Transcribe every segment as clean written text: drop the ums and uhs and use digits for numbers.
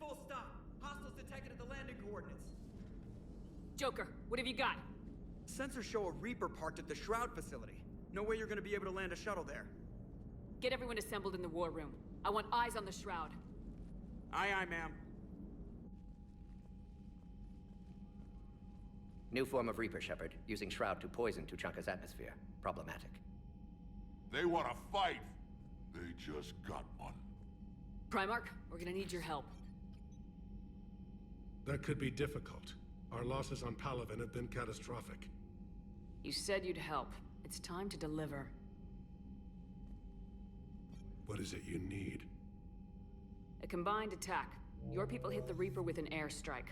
Full stop. Hostiles detected at the landing coordinates. Joker, what have you got? Sensors show a Reaper parked at the Shroud facility. No way you're gonna be able to land a shuttle there. Get everyone assembled in the war room. I want eyes on the Shroud. Aye, aye, ma'am. New form of Reaper, Shepard, using Shroud to poison Tuchanka's atmosphere. Problematic. They want to fight. They just got one. Primarch, we're gonna need your help. That could be difficult. Our losses on Palaven have been catastrophic. You said you'd help. It's time to deliver. What is it you need? A combined attack. Your people hit the Reaper with an airstrike.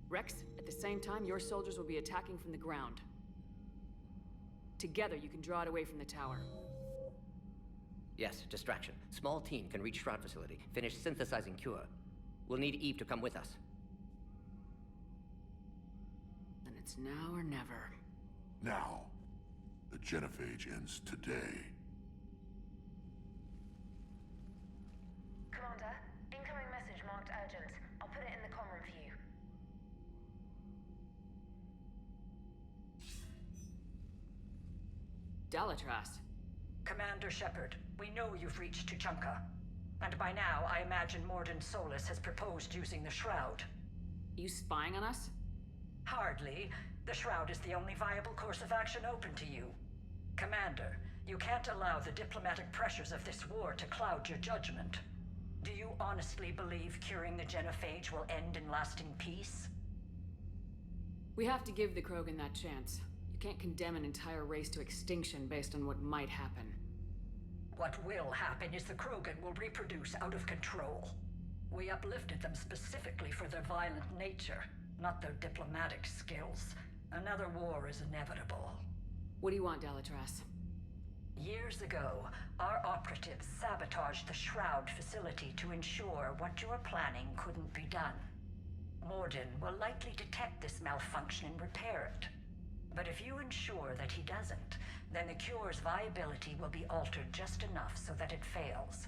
Rex, at the same time, your soldiers will be attacking from the ground. Together, you can draw it away from the tower. Yes, distraction. Small team can reach Shroud facility, finish synthesizing cure. We'll need Eve to come with us. Then it's now or never. Now, the genophage ends today. Commander, incoming message marked urgent. I'll put it in the comm room for you. Dalatras. Commander Shepard, we know you've reached Tuchanka. And by now, I imagine Morden Solus has proposed using the Shroud. You spying on us? Hardly. The Shroud is the only viable course of action open to you. Commander, you can't allow the diplomatic pressures of this war to cloud your judgment. Do you honestly believe curing the genophage will end in lasting peace? We have to give the Krogan that chance. You can't condemn an entire race to extinction based on what might happen. What will happen is the Krogan will reproduce out of control. We uplifted them specifically for their violent nature, not their diplomatic skills. Another war is inevitable. What do you want, Dalatras? Years ago, our operatives sabotaged the Shroud facility to ensure what you were planning couldn't be done. Morden will likely detect this malfunction and repair it. But if you ensure that he doesn't, then the cure's viability will be altered just enough so that it fails.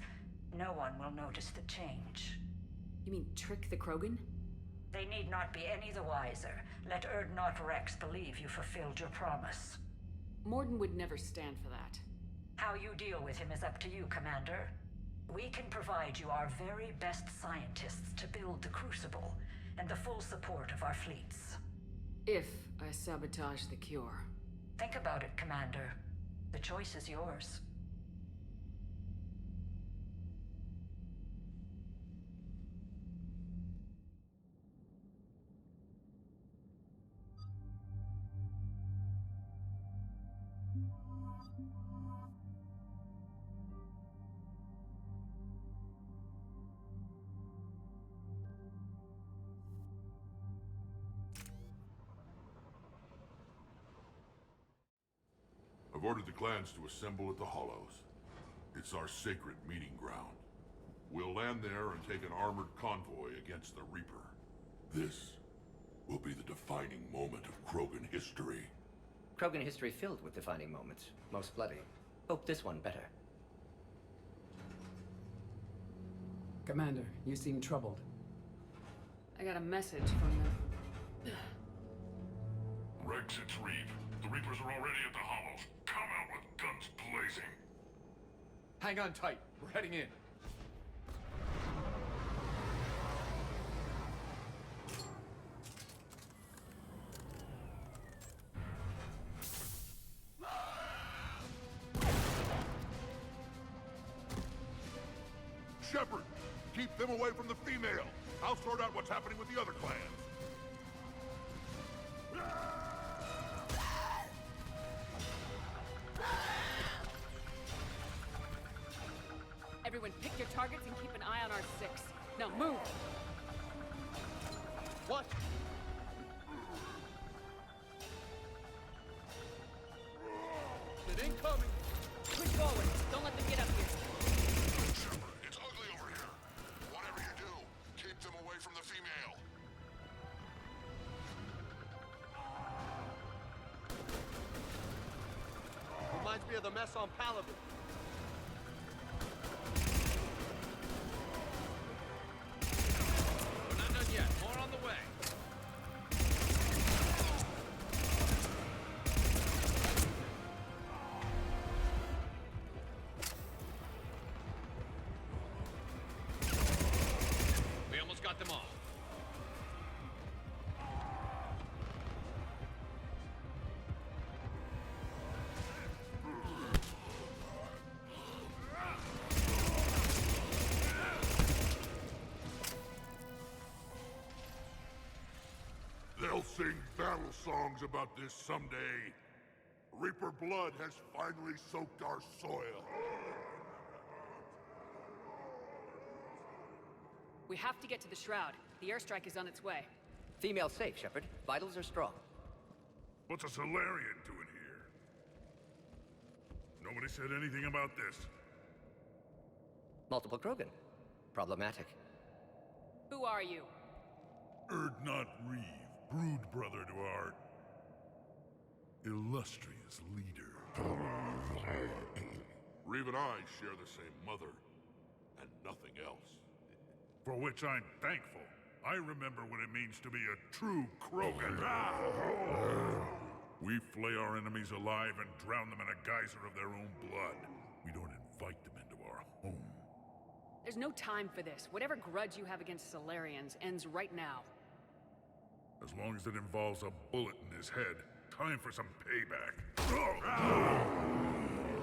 No one will notice the change. You mean trick the Krogan? They need not be any the wiser. Let Urdnot Rex believe you fulfilled your promise. Morden would never stand for that. How you deal with him is up to you, Commander. We can provide you our very best scientists to build the Crucible, and the full support of our fleets. If I sabotage the cure. Think about it, Commander. The choice is yours. I've ordered the clans to assemble at the Hollows. It's our sacred meeting ground. We'll land there and take an armored convoy against the Reaper. This will be the defining moment of Krogan history. Krogan history filled with defining moments, most bloody. Hope this one better. Commander, you seem troubled. I got a message from the... Rex, it's Reeve. The Reapers are already at the Hollows. Come out with guns blazing. Hang on tight. We're heading in. Shepard, keep them away from the female. I'll sort out what's happening with the other clans. Everyone pick your targets and keep an eye on our 6. Now move! What? Get incoming! Push forward! Don't let them get up here! Shepard, it's ugly over here. Whatever you do, keep them away from the female. Reminds me of the mess on Palaven. battle songs about this someday. Reaper blood has finally soaked our soil. We have to get to the Shroud. The airstrike is on its way. Female safe, Shepard. Vitals are strong. What's a Solarian doing here? Nobody said anything about this. Multiple Krogan. Problematic. Who are you? Erdnot Reeve, brood brother to our illustrious leader. Reeve and I share the same mother, and nothing else. For which I'm thankful. I remember what it means to be a true Krogan. We flay our enemies alive and drown them in a geyser of their own blood. We don't invite them into our home. There's no time for this. Whatever grudge you have against Solarians ends right now. As long as it involves a bullet in his head, time for some payback.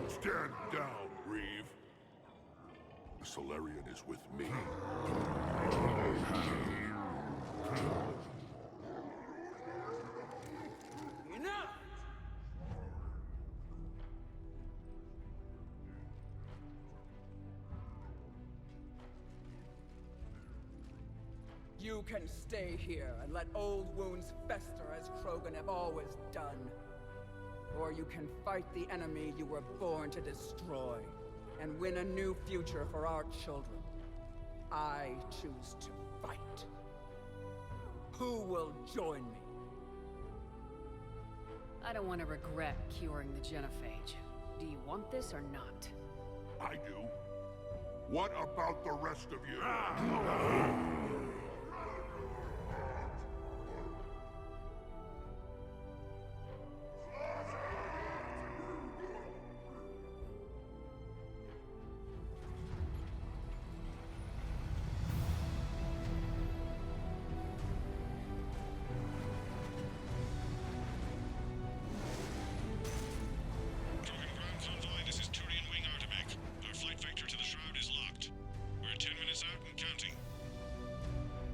Stand down, Reeve. The Solarian is with me. Enough! You can stay here and let old wounds fester as Krogan have always done. Or you can fight the enemy you were born to destroy, and win a new future for our children. I choose to fight. Who will join me? I don't want to regret curing the genophage. Do you want this or not? I do. What about the rest of you?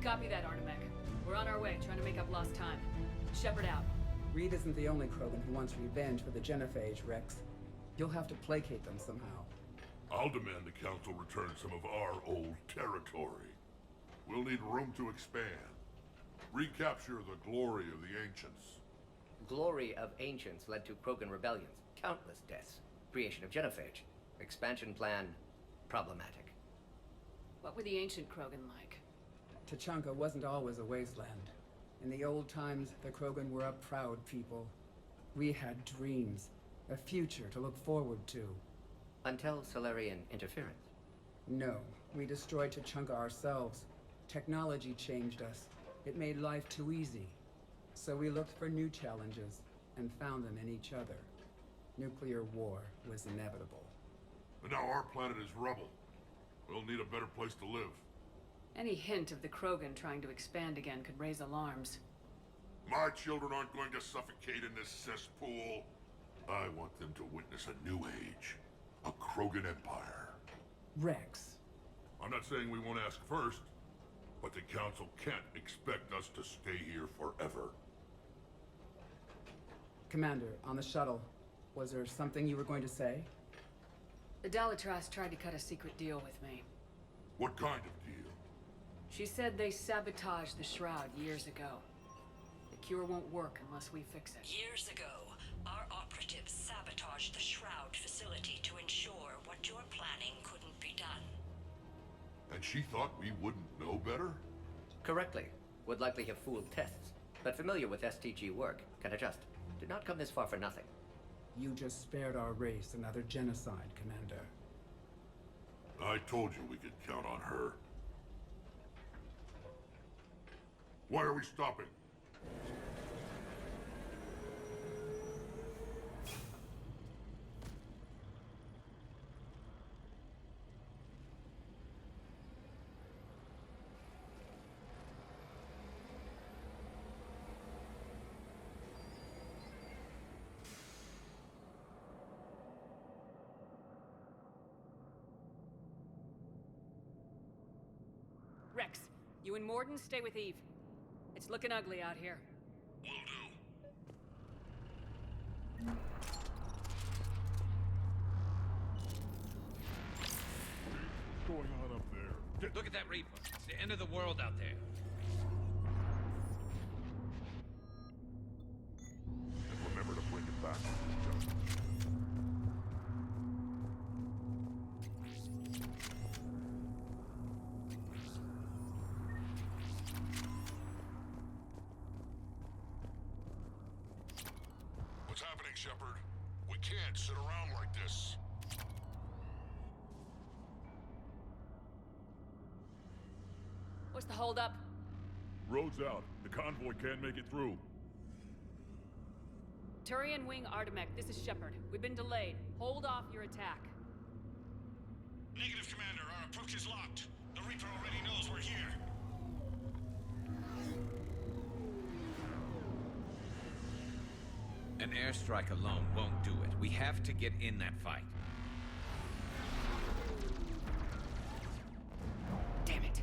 Copy that, Artemek. We're on our way, trying to make up lost time. Shepard out. Reed isn't the only Krogan who wants revenge for the genophage, Rex. You'll have to placate them somehow. I'll demand the Council return some of our old territory. We'll need room to expand. Recapture the glory of the Ancients. Glory of Ancients led to Krogan rebellions, countless deaths, creation of genophage, expansion plan, problematic. What were the ancient Krogan like? Tachanka wasn't always a wasteland. In the old times, the Krogan were a proud people. We had dreams, a future to look forward to. Until Solarian interference. No, we destroyed Tachanka ourselves. Technology changed us. It made life too easy. So we looked for new challenges, and found them in each other. Nuclear war was inevitable. But now our planet is rubble. We'll need a better place to live. Any hint of the Krogan trying to expand again could raise alarms. My children aren't going to suffocate in this cesspool. I want them to witness a new age. A Krogan empire. Rex. I'm not saying we won't ask first, but the Council can't expect us to stay here forever. Commander, on the shuttle, was there something you were going to say? The Dalitras tried to cut a secret deal with me. What kind of deal? She said they sabotaged the Shroud years ago. The cure won't work unless we fix it. Years ago, our operatives sabotaged the Shroud facility to ensure what you're planning couldn't be done. And she thought we wouldn't know better? Correctly. Would likely have fooled tests, but familiar with STG work, can adjust. Did not come this far for nothing. You just spared our race another genocide, Commander. I told you we could count on her. Why are we stopping? Rex, you and Morden stay with Eve. It's looking ugly out here. Will do. What's going on up there? Look at that Reaper. It's the end of the world out there. And remember to bring it back. What's happening, Shepard? We can't sit around like this. What's the holdup? Road's out. The convoy can't make it through. Turian Wing Artemek, this is Shepard. We've been delayed. Hold off your attack. Negative, Commander. Our approach is locked. The Reaper already knows we're here. An airstrike alone won't do it. We have to get in that fight. Damn it.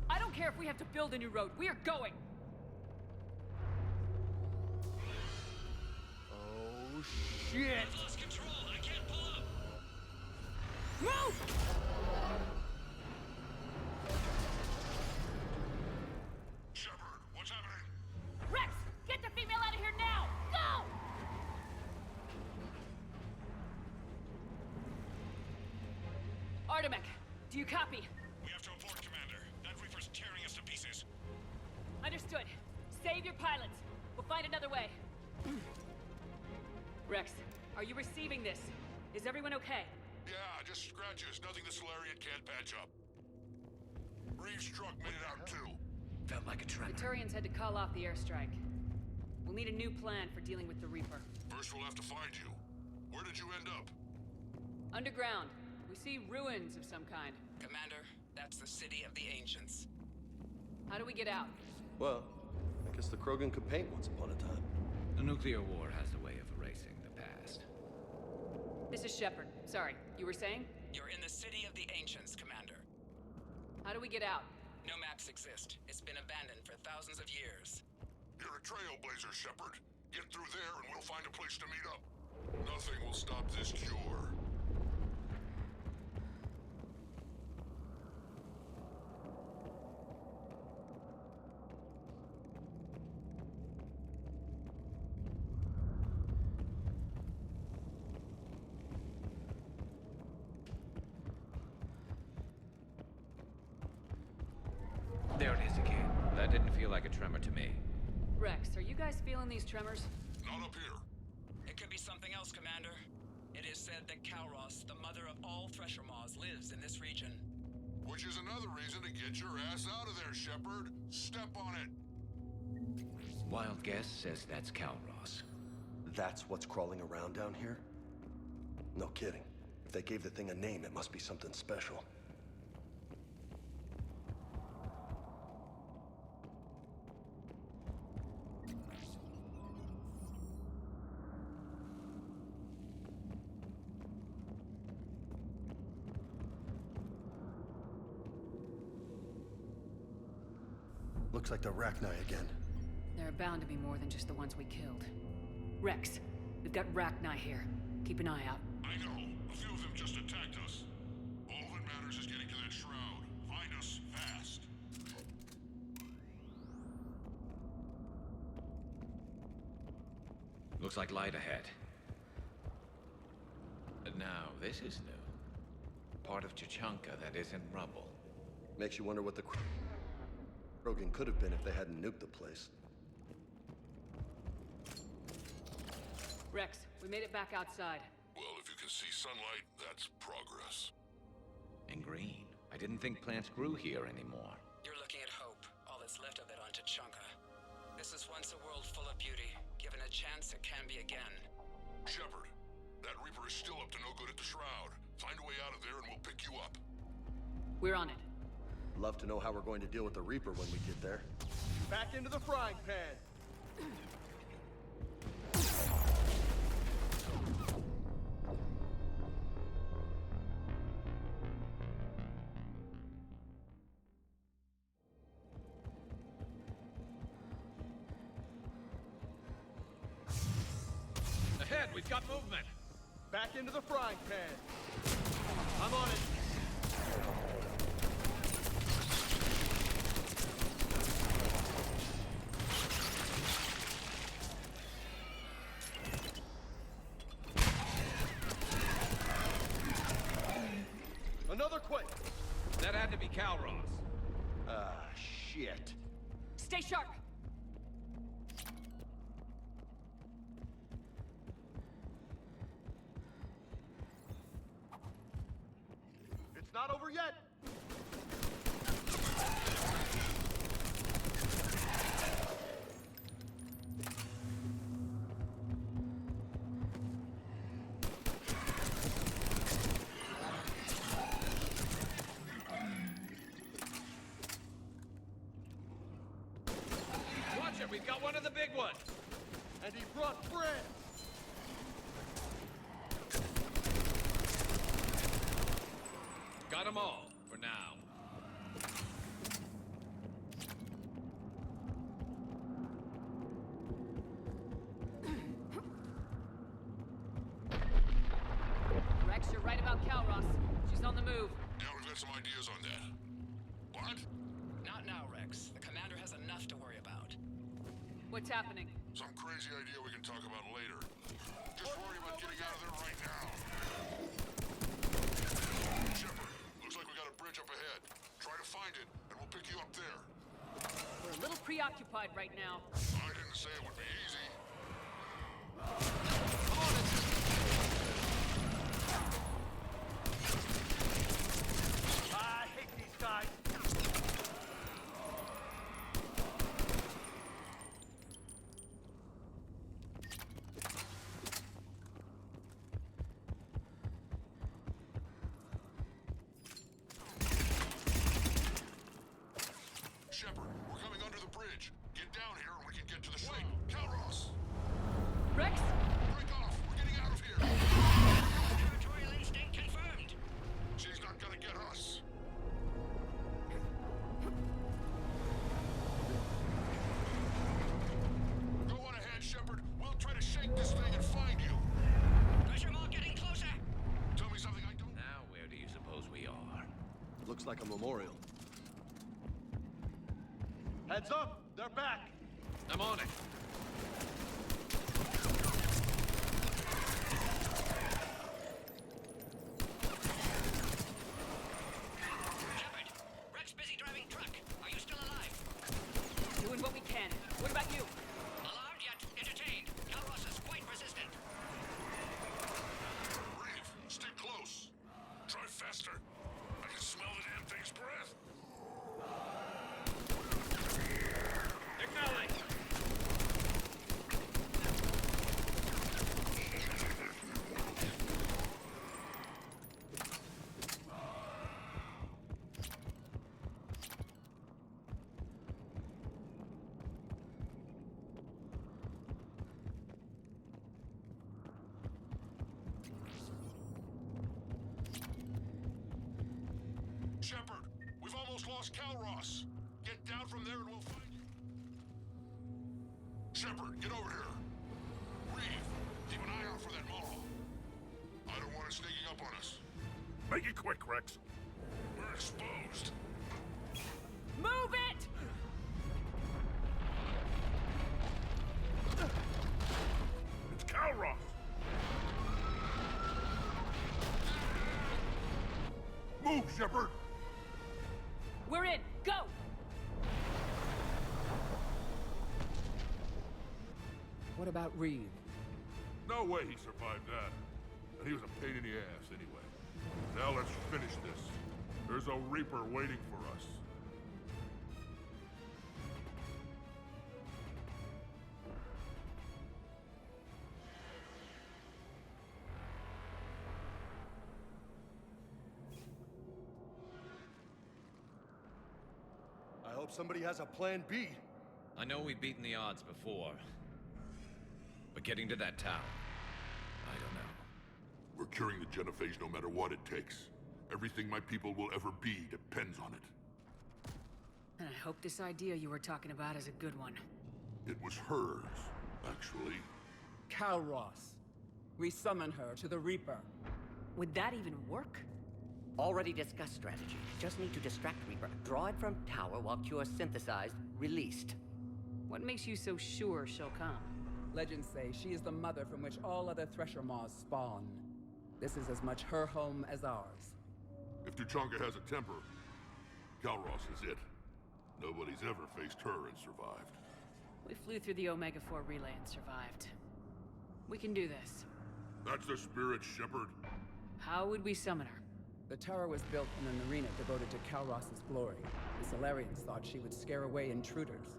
I don't care if we have to build a new road. We are going. Oh, shit! I've lost control. I can't pull up. Move! Shepard, what's happening? Rex, get the female out of here now! Go! Artemek, do you copy? We have to abort, Commander. That Reaper's tearing us to pieces. Understood. Save your pilots. We'll find another way. Rex, are you receiving this? Is everyone okay? Yeah, just scratches. Nothing the Solarian can't patch up. Reeves' truck made it out too. Felt like a tremor. The Turians had to call off the airstrike. We'll need a new plan for dealing with the Reaper. First we'll have to find you. Where did you end up? Underground. We see ruins of some kind. Commander, that's the city of the Ancients. How do we get out? Well, I guess the Krogan could paint once upon a time. The nuclear war has a way of erasing the past. This is Shepard. Sorry, you were saying? You're in the city of the Ancients, Commander. How do we get out? No maps exist. It's been abandoned for thousands of years. You're a trailblazer, Shepard. Get through there and we'll find a place to meet up. Nothing will stop this cure. There it is again. That didn't feel like a tremor to me. Rex, are you guys feeling these tremors? Not up here. It could be something else, Commander. It is said that Kalros, the mother of all Thresher Maws, lives in this region. Which is another reason to get your ass out of there, Shepard. Step on it. Wild guess says that's Kalros. That's what's crawling around down here? No kidding. If they gave the thing a name, it must be something special. Looks like the Rachni again. There are bound to be more than just the ones we killed. Rex, we've got Rachni here. Keep an eye out. I know. A few of them just attacked us. All that matters is getting to that shroud. Find us fast. Looks like light ahead. Now, this is new. Part of Chichanka that isn't rubble. Makes you wonder what the Krogan could have been if they hadn't nuked the place. Rex, we made it back outside. Well, if you can see sunlight, that's progress. And green. I didn't think plants grew here anymore. You're looking at hope, all that's left of it on Tachanka. This is once a world full of beauty. Given a chance, it can be again. Shepard, that Reaper is still up to no good at the shroud. Find a way out of there and we'll pick you up. We're on it. Love to know how we're going to deal with the Reaper when we get there. Back into the frying pan! we've got movement. Back into the frying pan. I'm on it. Another quake. That had to be Calros. Shit. Stay sharp! It's not over yet. Watch it, we've got one of the big ones. And he brought friends. Got them all, for now. Rex, you're right about Calros. She's on the move. Yeah, we've got some ideas on that. What? Not now, Rex. The commander has enough to worry about. What's happening? Some crazy idea we can talk about later. Just worry about getting out of there right now. Shepard, looks like we got a bridge up ahead. Try to find it, and we'll pick you up there. We're a little preoccupied right now. I didn't say it would be easy. I hate these guys. Shepard, we're coming under the bridge. Get down here and we can get to the thing. Calros! Rex? Break off! We're getting out of here! Territorial instinct confirmed. She's not gonna get us. Go on ahead, Shepard. We'll try to shake this thing and find you. Pressure mark getting closer. Tell me something I don't... Now where do you suppose we are? Looks like a memorial. Heads up. They're back. I'm on it. Shepard, Rex busy driving truck. Are you still alive? Doing what we can. What about you? Alarmed yet entertained. Calros is quite resistant. Reeve, stay close. Try faster. I can smell the damn thing's breath. Acknowledge. Shepard, we've almost lost Calros. Get down from there and we'll find you. Shepard, get over here. Reeve, keep an eye out for that mall. I don't want it sneaking up on us. Make it quick, Rex. We're exposed. Move it! It's Calros! Move, Shepard! We're in. Go! What about Reeve? No way he survived that. And he was a pain in the ass anyway. Now let's finish this. There's a Reaper waiting for us. I hope somebody has a plan B. I know we've beaten the odds before. But getting to that tower, I don't know. We're curing the genophage no matter what it takes. Everything my people will ever be depends on it. And I hope this idea you were talking about is a good one. It was hers, actually. Calros. We summon her to the Reaper. Would that even work? Already discussed strategy. Just need to distract Reaper. Draw it from tower while Cure synthesized, released. What makes you so sure she'll come? Legends say she is the mother from which all other Thresher Maws spawn. This is as much her home as ours. If Tuchanka has a temper, Calros is it. Nobody's ever faced her and survived. We flew through the Omega-4 relay and survived. We can do this. That's the spirit, Shepard. How would we summon her? The tower was built in an arena devoted to Calros' glory. The Solarians thought she would scare away intruders.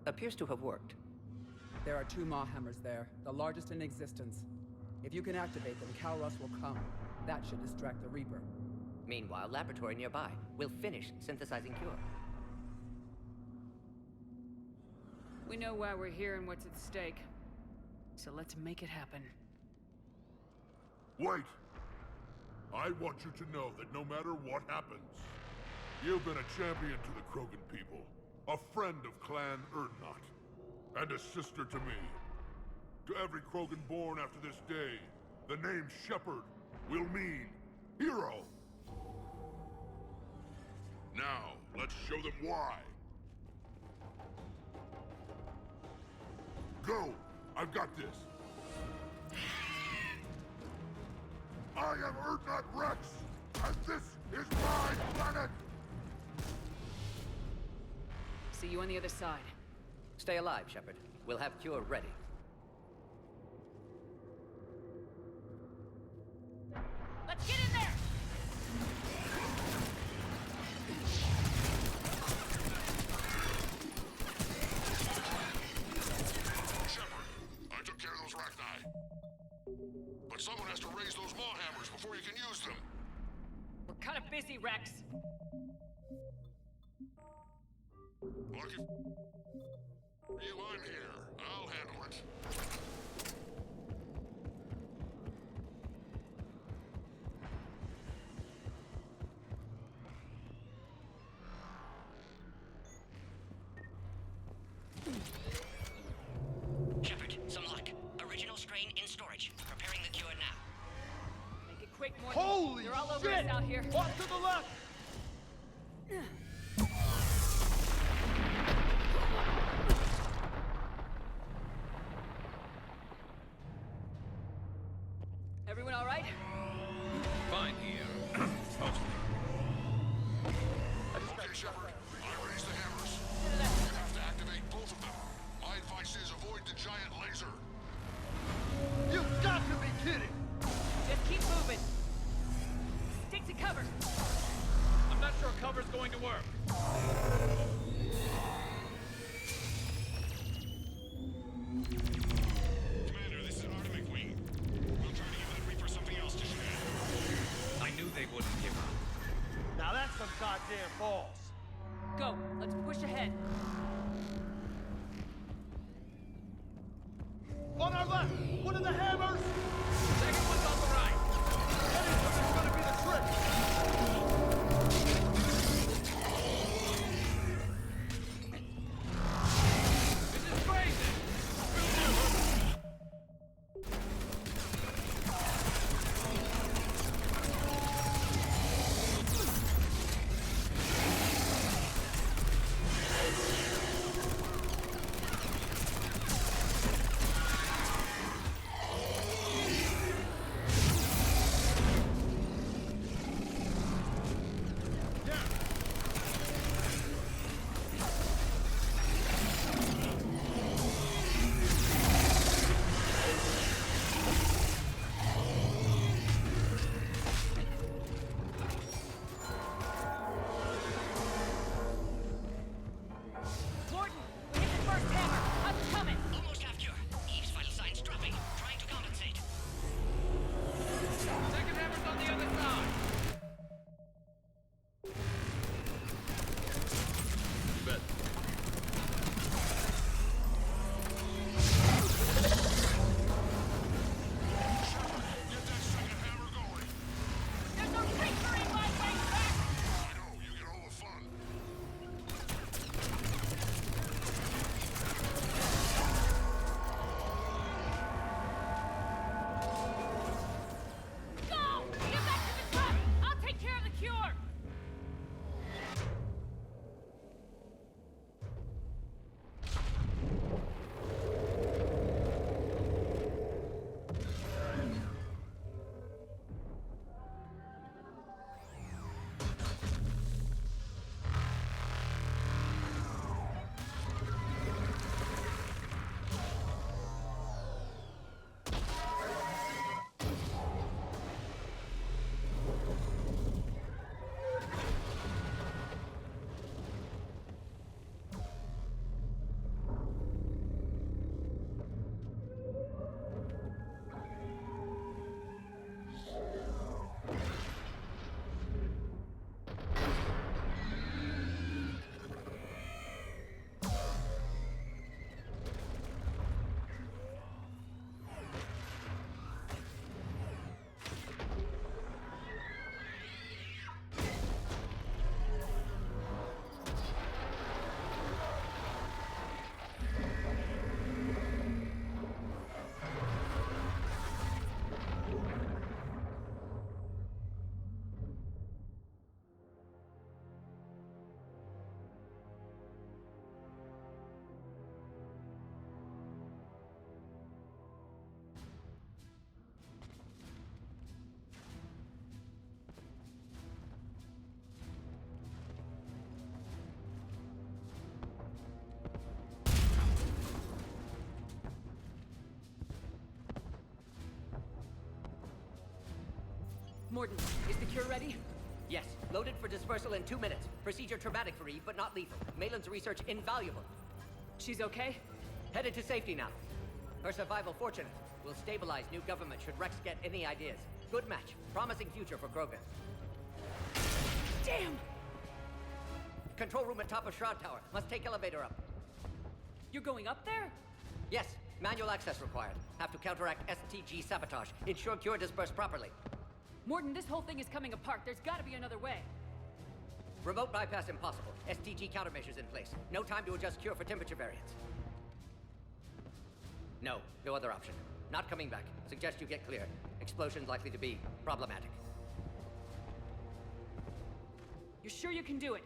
Appears to have worked. There are 2 Maw hammers there, the largest in existence. If you can activate them, Calros will come. That should distract the Reaper. Meanwhile, laboratory nearby. We'll finish synthesizing Cure. We know why we're here and what's at stake. So let's make it happen. Wait! I want you to know that no matter what happens, you've been a champion to the Krogan people, a friend of Clan Urdnot, and a sister to me. To every Krogan born after this day, the name Shepard will mean hero. Now, let's show them why. Go! I've got this. I am Urdnot Rex, and this is my planet! See you on the other side. Stay alive, Shepard. We'll have Cure ready. Let's get in there! Shepard, I took care of those Rachni. But someone has to raise those Maw hammers before you can use them. We're kind of busy, Rex. Look, if you, I'm here. I'll handle it. Shepard, some luck. Original strain in storage. Preparing the cure now. Make it quick, Morgan. Holy They're all over shit! us out here. Off to the left! Everyone all right? Fine here. Mostly. Okay, Shepard. I raised the hammers. You have to activate both of them. My advice is avoid the giant laser. You've got to be kidding! Just keep moving. Stick to cover. I'm not sure cover's going to work. Commander, this is Artemic Wing. We'll try to give that Reaper something else to shred. I knew they wouldn't give up. Now that's some goddamn balls. Go. Let's push ahead. On our left! One of the hammers! Second one's on the right. Anything's gonna be the trick! This is crazy. Morden, is the cure ready? Yes, loaded for dispersal in 2 minutes. Procedure traumatic for Eve, but not lethal. Malin's research invaluable. She's okay? Headed to safety now. Her survival fortunate. Will stabilize new government should Rex get any ideas. Good match. Promising future for Krogan. Damn! Control room at top of Shroud Tower. Must take elevator up. You're going up there? Yes, manual access required. Have to counteract STG sabotage. Ensure cure dispersed properly. Morden, this whole thing is coming apart. There's gotta be another way. Remote bypass impossible. STG countermeasures in place. No time to adjust cure for temperature variance. No other option. Not coming back. Suggest you get clear. Explosion's likely to be problematic. You're sure you can do it?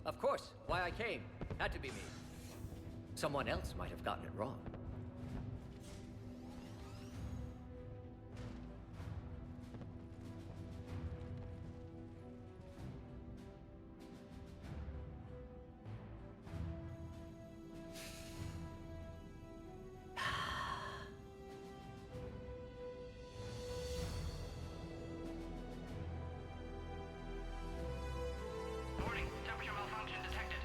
Of course. Why I came. Had to be me. Someone else might have gotten it wrong. Warning, temperature malfunction detected.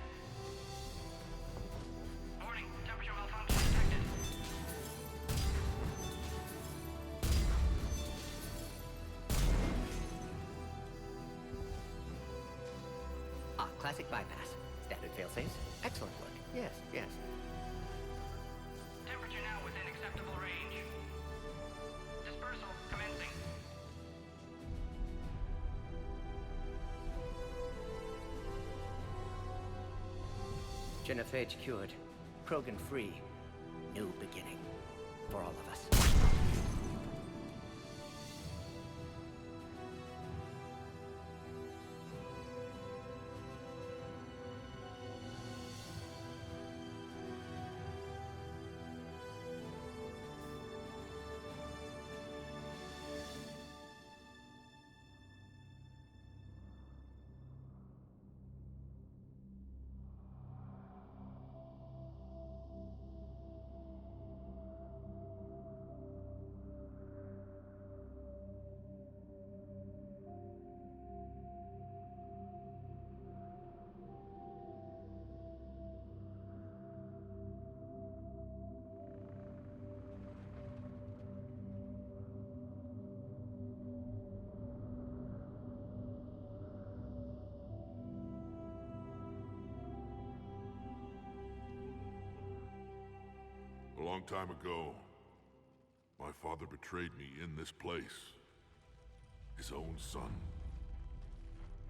Warning, temperature malfunction detected. Ah, classic bypass. Standard failsafes. Excellent work. Yes. Temperature now within acceptable range. Dispersal commencing. Genophage cured. Krogan free. New beginning. For all of us. A long time ago, my father betrayed me in this place. His own son.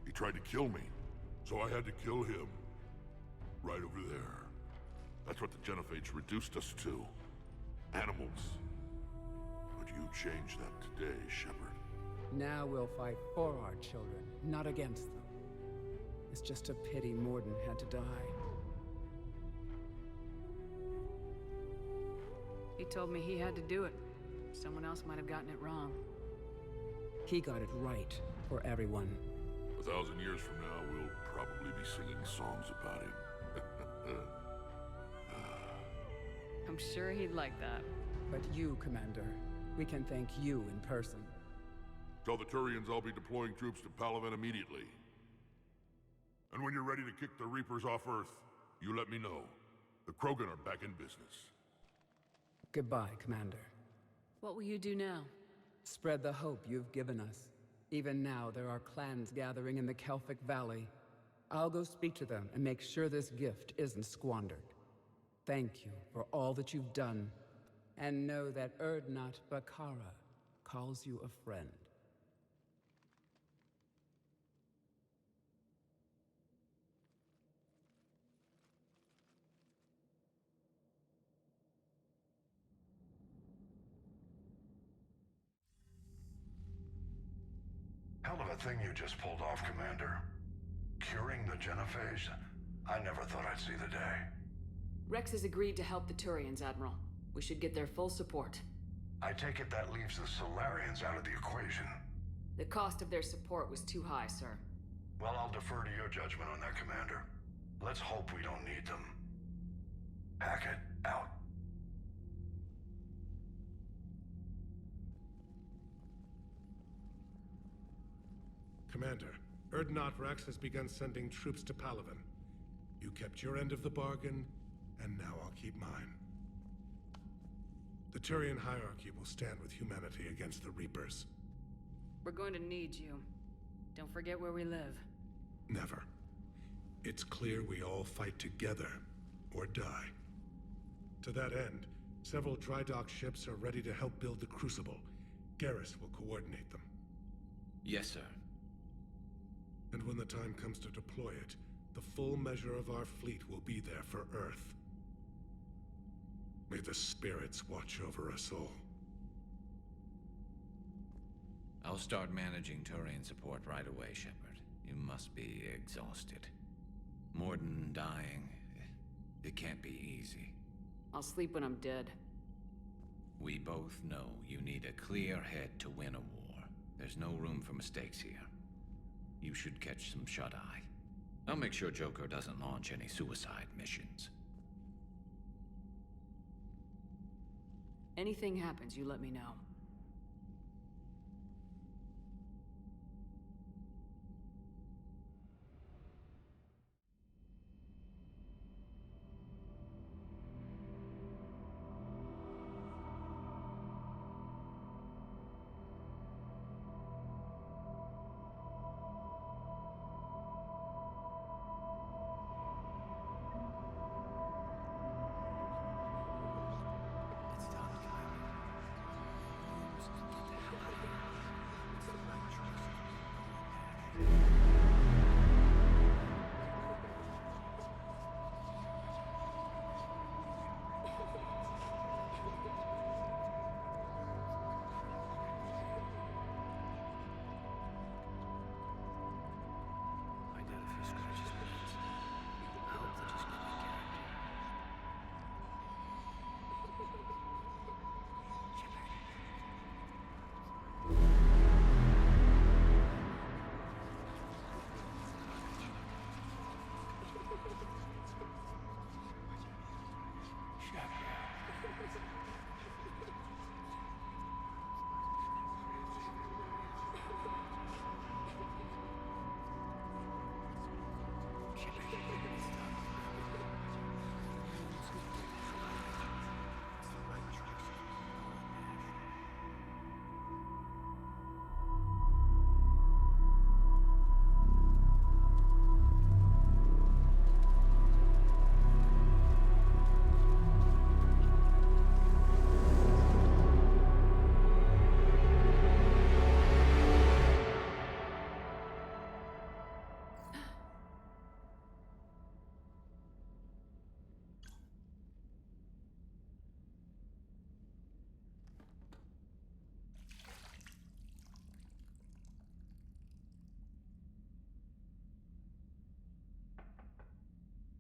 He tried to kill me, so I had to kill him. Right over there. That's what the Genophage reduced us to. Animals. But you changed that today, Shepard. Now we'll fight for our children, not against them. It's just a pity Morden had to die. He told me he had to do it. Someone else might have gotten it wrong. He got it right for everyone. 1,000 years from now, we'll probably be singing songs about him. I'm sure he'd like that. But you, Commander, we can thank you in person. Tell the Turians I'll be deploying troops to Palaven immediately. And when you're ready to kick the Reapers off Earth, you let me know. The Krogan are back in business. Goodbye, Commander. What will you do now? Spread the hope you've given us. Even now, there are clans gathering in the Kelphic Valley. I'll go speak to them and make sure this gift isn't squandered. Thank you for all that you've done. And know that Urdnot Bakara calls you a friend. Hell of a thing you just pulled off, Commander. Curing the Genophage? I never thought I'd see the day. Rex has agreed to help the Turians, Admiral. We should get their full support. I take it that leaves the Solarians out of the equation. The cost of their support was too high, sir. Well, I'll defer to your judgment on that, Commander. Let's hope we don't need them. Hackett, out. Commander, Urdnot Rex has begun sending troops to Palaven. You kept your end of the bargain, and now I'll keep mine. The Turian hierarchy will stand with humanity against the Reapers. We're going to need you. Don't forget where we live. Never. It's clear we all fight together, or die. To that end, several dry dock ships are ready to help build the Crucible. Garrus will coordinate them. Yes, sir. And when the time comes to deploy it, the full measure of our fleet will be there for Earth. May the spirits watch over us all. I'll start managing Turian support right away, Shepard. You must be exhausted. Morden dying, it can't be easy. I'll sleep when I'm dead. We both know you need a clear head to win a war. There's no room for mistakes here. You should catch some shut-eye. I'll make sure Joker doesn't launch any suicide missions. Anything happens, you let me know.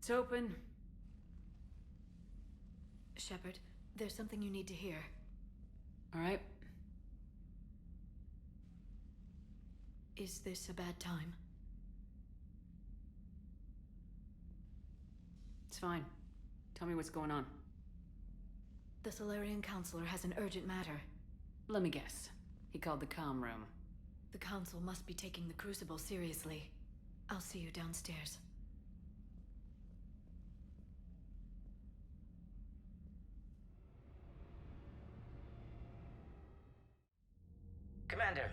It's open. Shepard, there's something you need to hear. All right. Is this a bad time? It's fine. Tell me what's going on. The Solarian Counselor has an urgent matter. Let me guess. He called the comm room. The Council must be taking the Crucible seriously. I'll see you downstairs. Commander,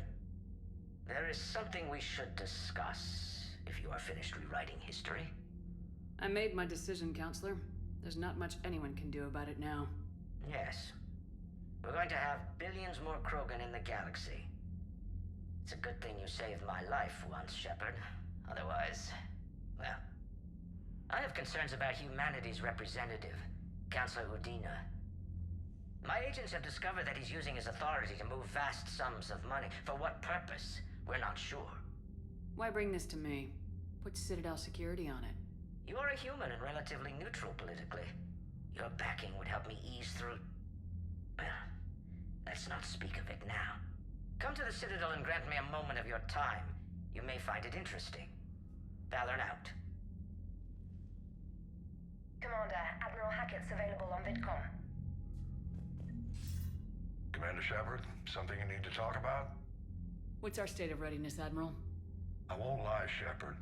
there is something we should discuss, if you are finished rewriting history. I made my decision, Counselor. There's not much anyone can do about it now. Yes. We're going to have billions more Krogan in the galaxy. It's a good thing you saved my life once, Shepard. Otherwise, well... I have concerns about humanity's representative, Councillor Udina. My agents have discovered that he's using his authority to move vast sums of money. For what purpose? We're not sure. Why bring this to me? Put Citadel security on it. You are a human and relatively neutral politically. Your backing would help me ease through... Well, let's not speak of it now. Come to the Citadel and grant me a moment of your time. You may find it interesting. Valorn out. Commander, Admiral Hackett's available on VidCom. Commander Shepard, something you need to talk about? What's our state of readiness, Admiral? I won't lie, Shepard.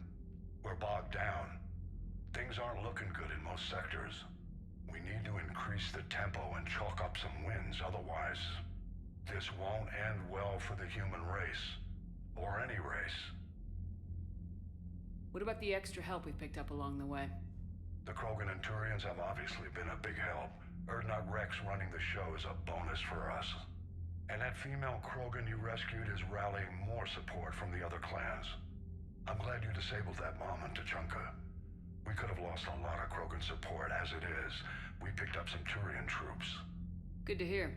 We're bogged down. Things aren't looking good in most sectors. We need to increase the tempo and chalk up some wins, otherwise this won't end well for the human race. Or any race. What about the extra help we picked up along the way? The Krogan and Turians have obviously been a big help. Urdnot Rex running the show is a bonus for us. And that female Krogan you rescued is rallying more support from the other clans. I'm glad you disabled that bomb on Tuchanka. We could have lost a lot of Krogan support. As it is, we picked up some Turian troops. Good to hear.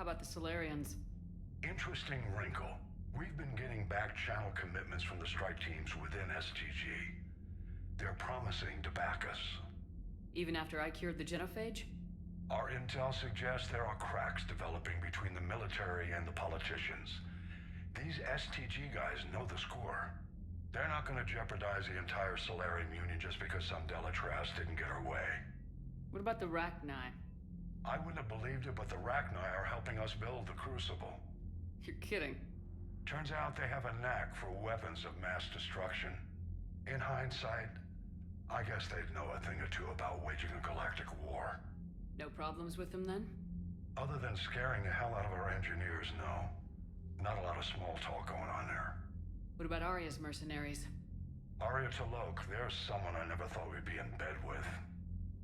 How about the Solarians? Interesting wrinkle. We've been getting back-channel commitments from the strike teams within STG. They're promising to back us. Even after I cured the genophage? Our intel suggests there are cracks developing between the military and the politicians. These STG guys know the score. They're not going to jeopardize the entire Solarian Union just because some Delatras didn't get her way. What about the Rachni? I wouldn't have believed it, but the Rachni are helping us build the Crucible. You're kidding. Turns out they have a knack for weapons of mass destruction. In hindsight, I guess they'd know a thing or two about waging a galactic war. No problems with them then? Other than scaring the hell out of our engineers, no. Not a lot of small talk going on there. What about Arya's mercenaries? Arya T'Loak, there's someone I never thought we'd be in bed with.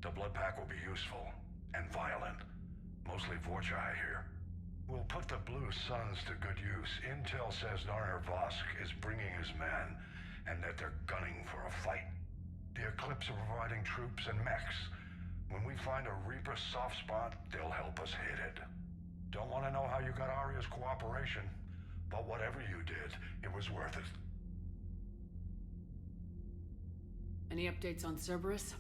The blood pack will be useful. And violent. Mostly Vorchai here. We'll put the Blue Suns to good use. Intel says Narner Vosk is bringing his men, and that they're gunning for a fight. The Eclipse are providing troops and mechs. When we find a Reaper soft spot, they'll help us hit it. Don't want to know how you got Arya's cooperation, but whatever you did, it was worth it. Any updates on Cerberus?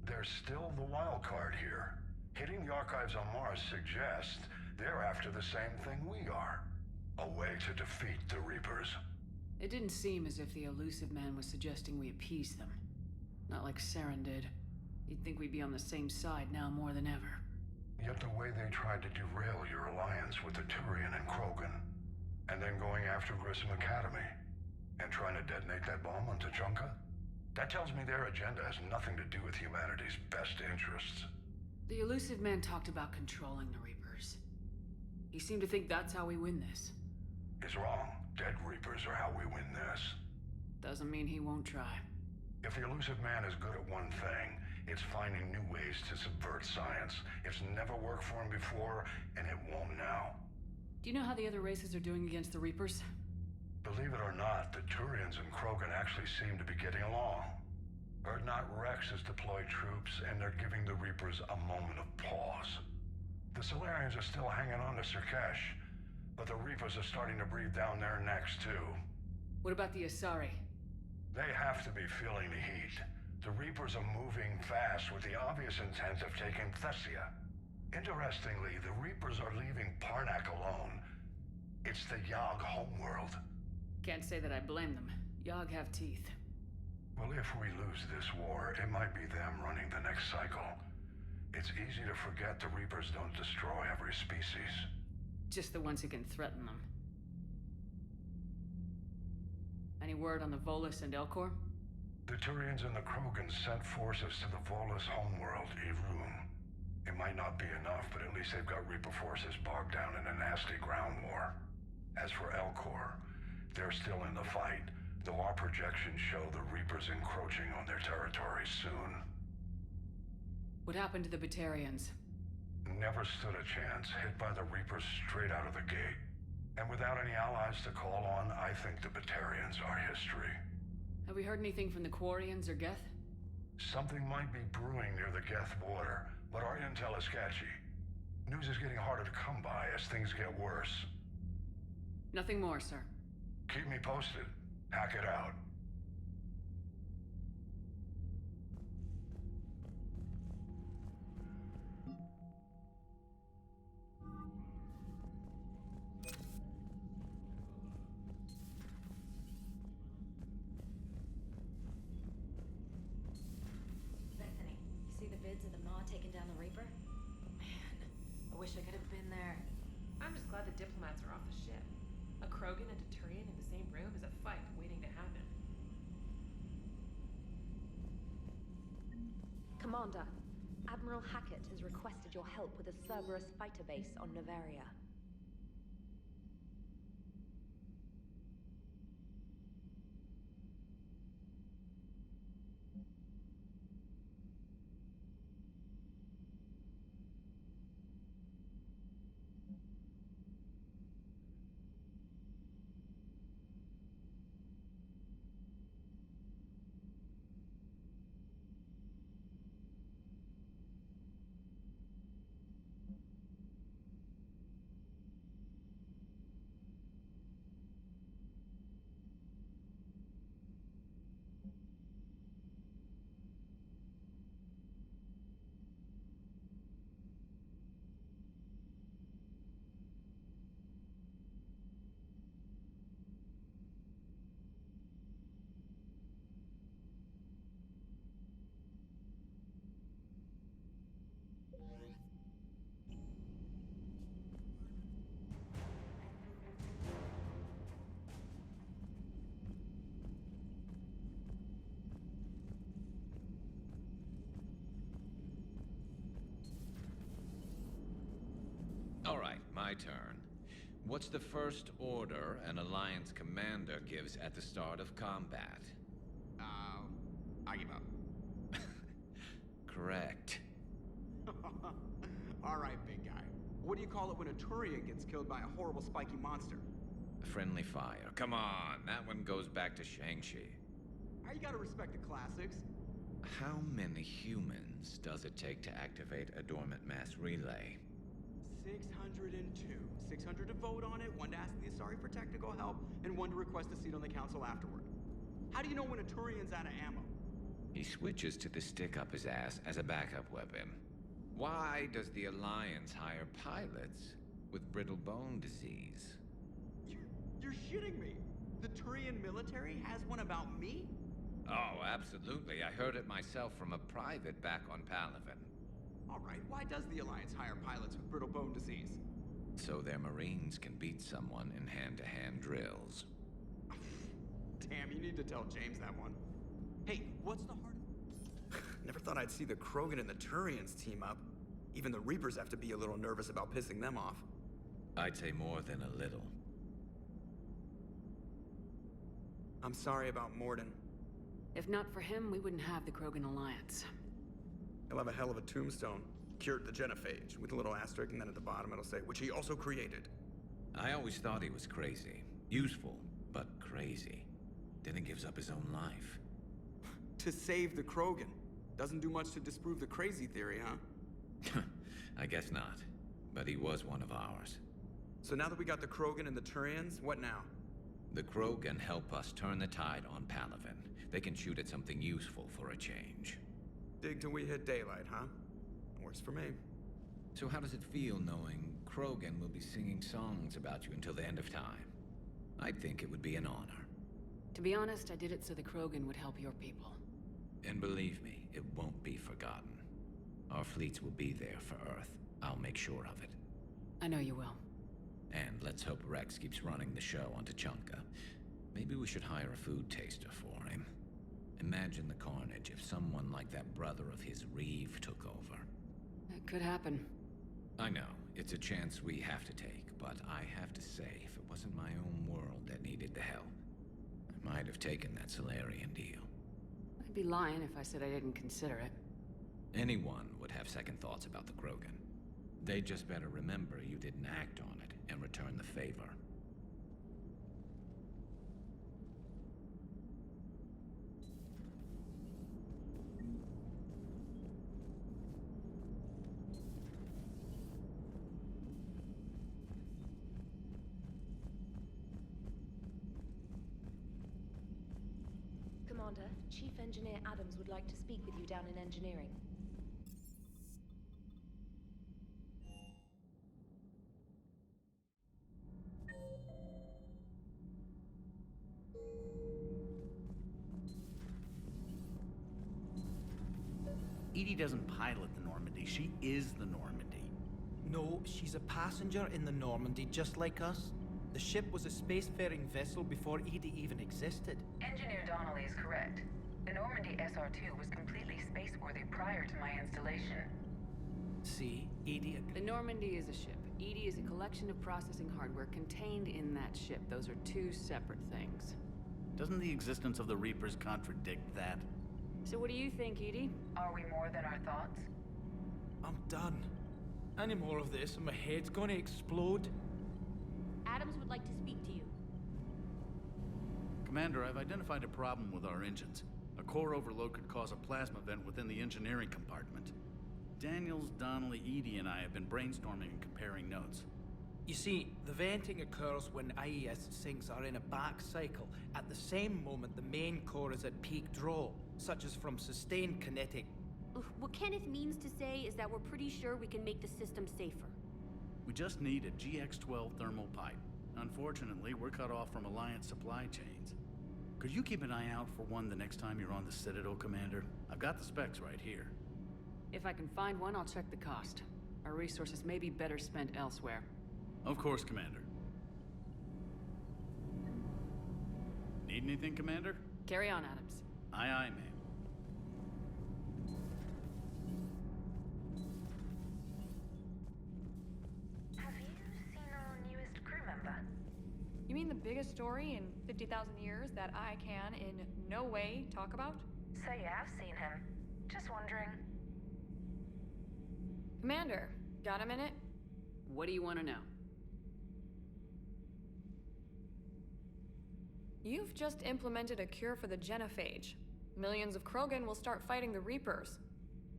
There's still the wild card here. Hitting the archives on Mars suggests they're after the same thing we are. A way to defeat the Reapers. It didn't seem as if the elusive man was suggesting we appease them. Not like Saren did. You'd think we'd be on the same side now more than ever. Yet the way they tried to derail your alliance with the Turian and Krogan, and then going after Grissom Academy, and trying to detonate that bomb on Tuchanka, that tells me their agenda has nothing to do with humanity's best interests. The elusive man talked about controlling the Reapers. He seemed to think that's how we win this. He's wrong. Dead Reapers are how we win this. Doesn't mean he won't try. If the elusive man is good at one thing, it's finding new ways to subvert science. It's never worked for him before, and it won't now. Do you know how the other races are doing against the Reapers? Believe it or not, the Turians and Krogan actually seem to be getting along. Urdnot Rex has deployed troops, and they're giving the Reapers a moment of pause. The Solarians are still hanging on to Sirkesh, but the Reapers are starting to breathe down their necks, too. What about the Asari? They have to be feeling the heat. The Reapers are moving fast with the obvious intent of taking Thessia. Interestingly, the Reapers are leaving Parnak alone. It's the Yogg homeworld. Can't say that I blame them. Yogg have teeth. Well, if we lose this war, it might be them running the next cycle. It's easy to forget the Reapers don't destroy every species. Just the ones who can threaten them. Any word on the Volus and Elcor? The Turians and the Krogans sent forces to the Volus homeworld, Irun. It might not be enough, but at least they've got Reaper forces bogged down in a nasty ground war. As for Elcor, they're still in the fight, though our projections show the Reapers encroaching on their territory soon. What happened to the Batarians? Never stood a chance, hit by the Reapers straight out of the gate. And without any allies to call on, I think the Batarians are history. Have we heard anything from the Quarians or Geth? Something might be brewing near the Geth border, but our intel is sketchy. News is getting harder to come by as things get worse. Nothing more, sir. Keep me posted. Hack it out. Bethany, you see the vids of the Maw taking down the Reaper? Man, I wish I could have been there. I'm just glad the diplomats are off the ship. A Krogan and a Turian in the same room? Commander, Admiral Hackett has requested your help with a Cerberus fighter base on Novaria. All right, my turn. What's the first order an Alliance commander gives at the start of combat? I give up. Correct. Alright, big guy. What do you call it when a Turian gets killed by a horrible spiky monster? Friendly fire. Come on, that one goes back to Shang-Chi. You gotta respect the classics. How many humans does it take to activate a dormant mass relay? 602. 600 to vote on it, 1 to ask the Asari for technical help, and 1 to request a seat on the council afterward. How do you know when a Turian's out of ammo? He switches to the stick up his ass as a backup weapon. Why does the Alliance hire pilots with brittle bone disease? You're shitting me. The Turian military has one about me? Oh, absolutely. I heard it myself from a private back on Palaven. Alright, why does the Alliance hire pilots with brittle bone disease? So their Marines can beat someone in hand-to-hand drills. Damn, you need to tell James that one. Hey, what's the hard... Never thought I'd see the Krogan and the Turians team up. Even the Reapers have to be a little nervous about pissing them off. I'd say more than a little. I'm sorry about Morden. If not for him, we wouldn't have the Krogan Alliance. He'll have a hell of a tombstone. Cured the genophage, with a little asterisk, and then at the bottom it'll say, which he also created. I always thought he was crazy. Useful, but crazy. Then he gives up his own life. To save the Krogan. Doesn't do much to disprove the crazy theory, huh? I guess not. But he was one of ours. So now that we got the Krogan and the Turians, what now? The Krogan help us turn the tide on Palaven. They can shoot at something useful for a change. Dig till we hit daylight, huh? Works for me. So how does it feel knowing Krogan will be singing songs about you until the end of time? I think it would be an honor. To be honest, I did it so the Krogan would help your people. And believe me, it won't be forgotten. Our fleets will be there for Earth. I'll make sure of it. I know you will. And let's hope Rex keeps running the show on Tuchanka. Maybe we should hire a food taster for him. Imagine the carnage if someone like that brother of his, Reeve, took over. It could happen. I know, it's a chance we have to take, but I have to say, if it wasn't my own world that needed the help, I might have taken that Solarian deal. I'd be lying if I said I didn't consider it. Anyone would have second thoughts about the Krogan. They just better remember you didn't act on it and return the favor. Commander, Chief Engineer Adams would like to speak with you down in engineering. Edie doesn't pilot the Normandy, she is the Normandy. No, she's a passenger in the Normandy, just like us. The ship was a spacefaring vessel before Edie even existed. Engineer Donnelly is correct. The Normandy SR-2 was completely space-worthy prior to my installation. See, Edie... The Normandy is a ship. Edie is a collection of processing hardware contained in that ship. Those are two separate things. Doesn't the existence of the Reapers contradict that? So what do you think, Edie? Are we more than our thoughts? I'm done. Any more of this and my head's gonna explode. Adams would like to speak to you. Commander, I've identified a problem with our engines. A core overload could cause a plasma vent within the engineering compartment. Daniels, Donnelly, Edie, and I have been brainstorming and comparing notes. You see, the venting occurs when IES sinks are in a back cycle. At the same moment, the main core is at peak draw, such as from sustained kinetic. What Kenneth means to say is that we're pretty sure we can make the system safer. We just need a GX-12 thermal pipe. Unfortunately, we're cut off from Alliance supply chains. Could you keep an eye out for one the next time you're on the Citadel, Commander? I've got the specs right here. If I can find one, I'll check the cost. Our resources may be better spent elsewhere. Of course, Commander. Need anything, Commander? Carry on, Adams. Aye, aye, ma'am. Have you seen our newest crew member? You mean the biggest story in 50,000 years that I can in no way talk about? So you have seen him. Just wondering. Commander, got a minute? What do you want to know? You've just implemented a cure for the genophage. Millions of Krogan will start fighting the Reapers.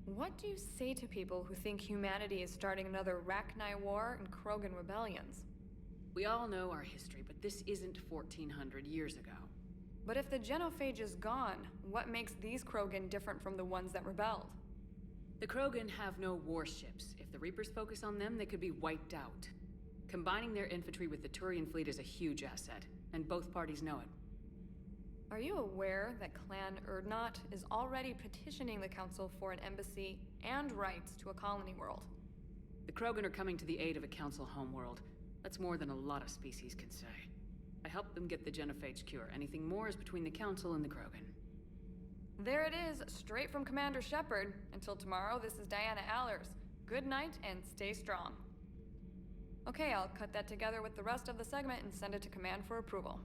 What do you say to people who think humanity is starting another Rachni War and Krogan rebellions? We all know our history, but this isn't 1400 years ago. But if the genophage is gone, what makes these Krogan different from the ones that rebelled? The Krogan have no warships. If the Reapers focus on them, they could be wiped out. Combining their infantry with the Turian fleet is a huge asset, and both parties know it. Are you aware that Clan Urdnot is already petitioning the Council for an embassy and rights to a colony world? The Krogan are coming to the aid of a Council homeworld. That's more than a lot of species can say. I helped them get the genophage cure. Anything more is between the Council and the Krogan. There it is, straight from Commander Shepard. Until tomorrow, this is Diana Allers. Good night and stay strong. Okay, I'll cut that together with the rest of the segment and send it to Command for approval.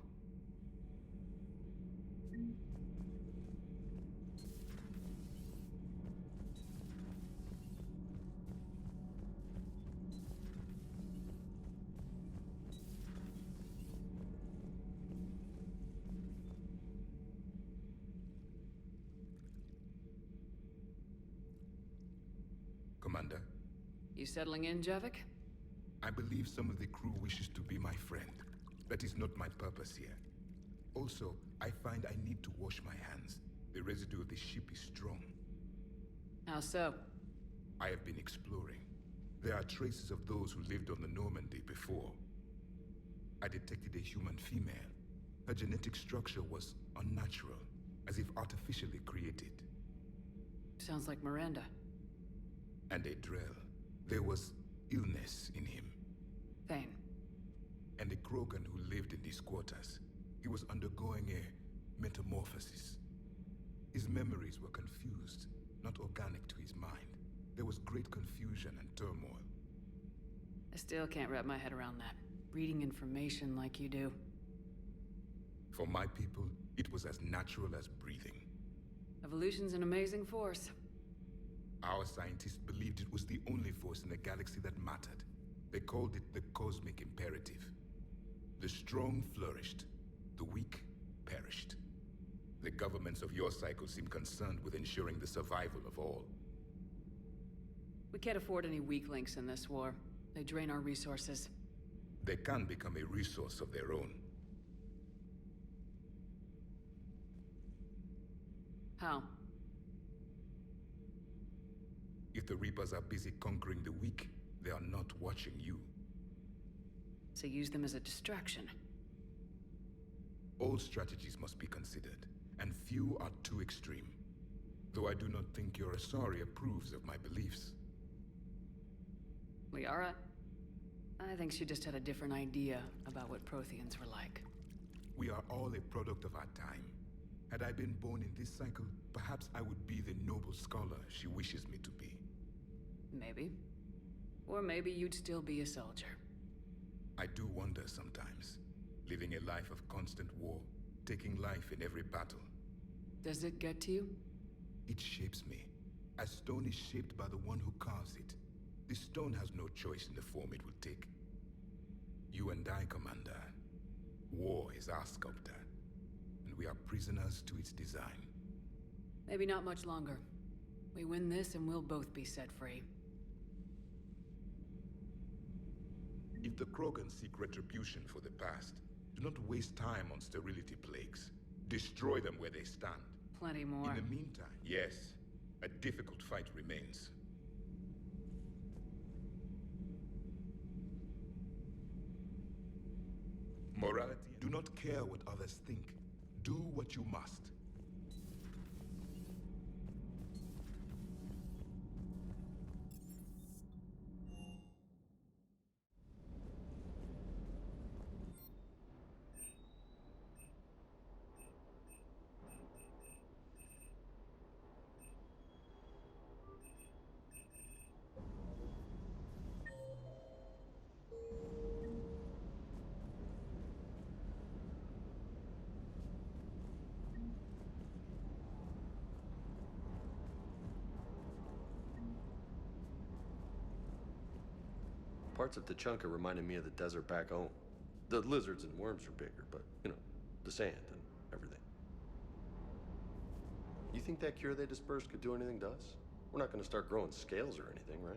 Commander? You settling in, Javik? I believe some of the crew wishes to be my friend. That is not my purpose here. Also, I find I need to wash my hands. The residue of the ship is strong. How so? I have been exploring. There are traces of those who lived on the Normandy before. I detected a human female. Her genetic structure was unnatural, as if artificially created. Sounds like Miranda. And a Drell. There was illness in him. Thane. And a Krogan who lived in these quarters. He was undergoing a metamorphosis. His memories were confused, not organic to his mind. There was great confusion and turmoil. I still can't wrap my head around that. Reading information like you do. For my people, it was as natural as breathing. Evolution's an amazing force. Our scientists believed it was the only force in the galaxy that mattered. They called it the cosmic imperative. The strong flourished, the weak perished. The governments of your cycle seem concerned with ensuring the survival of all. We can't afford any weak links in this war. They drain our resources. They can become a resource of their own. How? If the Reapers are busy conquering the weak, they are not watching you. So use them as a distraction. All strategies must be considered, and few are too extreme. Though I do not think your Asari approves of my beliefs. Liara? I think she just had a different idea about what Protheans were like. We are all a product of our time. Had I been born in this cycle, perhaps I would be the noble scholar she wishes me to be. Maybe. Or maybe you'd still be a soldier. I do wonder sometimes, living a life of constant war, taking life in every battle. Does it get to you? It shapes me, as stone is shaped by the one who carves it. The stone has no choice in the form it will take. You and I, Commander. War is our sculptor, and we are prisoners to its design. Maybe not much longer. We win this and we'll both be set free. If the Krogan seek retribution for the past, do not waste time on sterility plagues. Destroy them where they stand. Plenty more. In the meantime, yes, a difficult fight remains. Morality, do not care what others think. Do what you must. Parts of Tachanka reminded me of the desert back home. The lizards and worms are bigger, but, you know, the sand and everything. You think that cure they dispersed could do anything to us? We're not going to start growing scales or anything, right?